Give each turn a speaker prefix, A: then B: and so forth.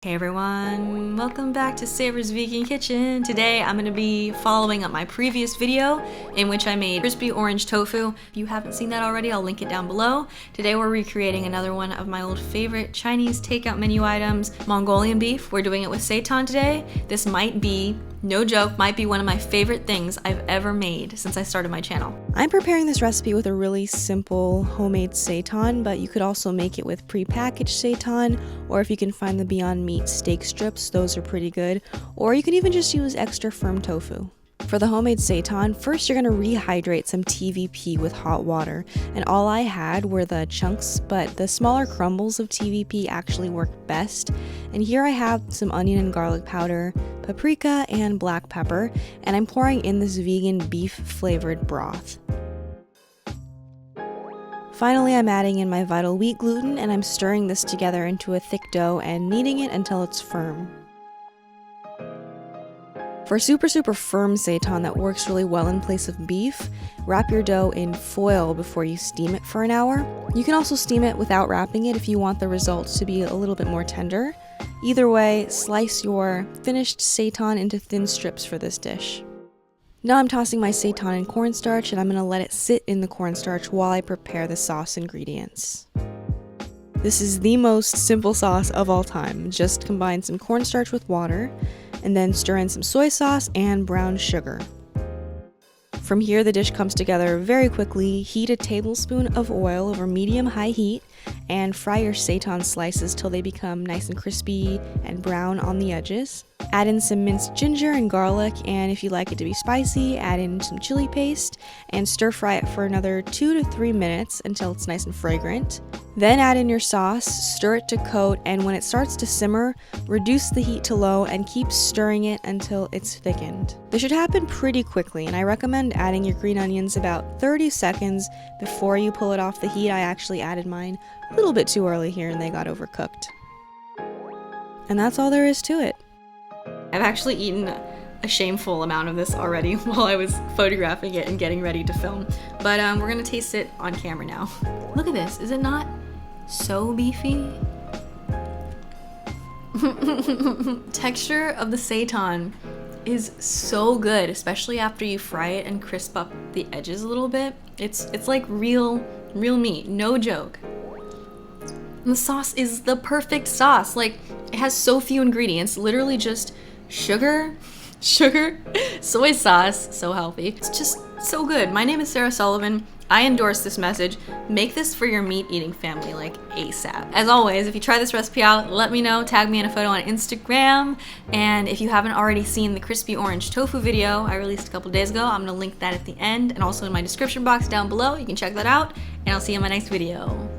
A: Hey everyone, welcome back to Savor's Vegan Kitchen. Today I'm going to be following up my previous video in which I made crispy orange tofu. If you haven't seen that already, I'll link it down below. Today we're recreating another one of my old favorite Chinese takeout menu items, Mongolian beef. We're doing it with seitan today. This might be, no joke, might be one of my favorite things I've ever made since I started my channel. I'm preparing this recipe with a really simple homemade seitan, but you could also make it with pre-packaged seitan, or if you can find the Beyond Meat steak strips, those are pretty good, or you can even just use extra firm tofu. For the homemade seitan, first you're going to rehydrate some TVP with hot water, and all I had were the chunks, but the smaller crumbles of TVP actually work best. And here I have some onion and garlic powder, paprika, and black pepper, and I'm pouring in this vegan beef flavored broth. Finally, I'm adding in my vital wheat gluten, and I'm stirring this together into a thick dough and kneading it until it's firm. For super firm seitan that works really well in place of beef, wrap your dough in foil before you steam it for an hour. You can also steam it without wrapping it if you want the results to be a little bit more tender. Either way, slice your finished seitan into thin strips for this dish. Now I'm tossing my seitan in cornstarch, and I'm going to let it sit in the cornstarch while I prepare the sauce ingredients. This is the most simple sauce of all time. Just combine some cornstarch with water, and then stir in some soy sauce and brown sugar. From here, the dish comes together very quickly. Heat a tablespoon of oil over medium-high heat, and fry your seitan slices till they become nice and crispy and brown on the edges. Add in some minced ginger and garlic, and if you like it to be spicy, add in some chili paste and stir fry it for another 2 to 3 minutes until it's nice and fragrant. Then add in your sauce, stir it to coat, and when it starts to simmer, reduce the heat to low and keep stirring it until it's thickened. This should happen pretty quickly, and I recommend adding your green onions about 30 seconds before you pull it off the heat. I actually added mine a little bit too early here and they got overcooked. And that's all there is to it. I've actually eaten a shameful amount of this already while I was photographing it and getting ready to film. But we're gonna taste it on camera now. Look at this, is it not so beefy? Texture of the seitan is so good, especially after you fry it and crisp up the edges a little bit. It's like real meat, no joke. And the sauce is the perfect sauce. Like, it has so few ingredients, literally just sugar, soy sauce, so healthy. It's just so good. My name is Sarah Sullivan. I endorse this message. Make this for your meat eating family, like ASAP. As always, if you try this recipe out, let me know, tag me in a photo on Instagram. And if you haven't already seen the crispy orange tofu video I released a couple days ago, I'm gonna link that at the end and also in my description box down below. You can check that out, and I'll see you in my next video.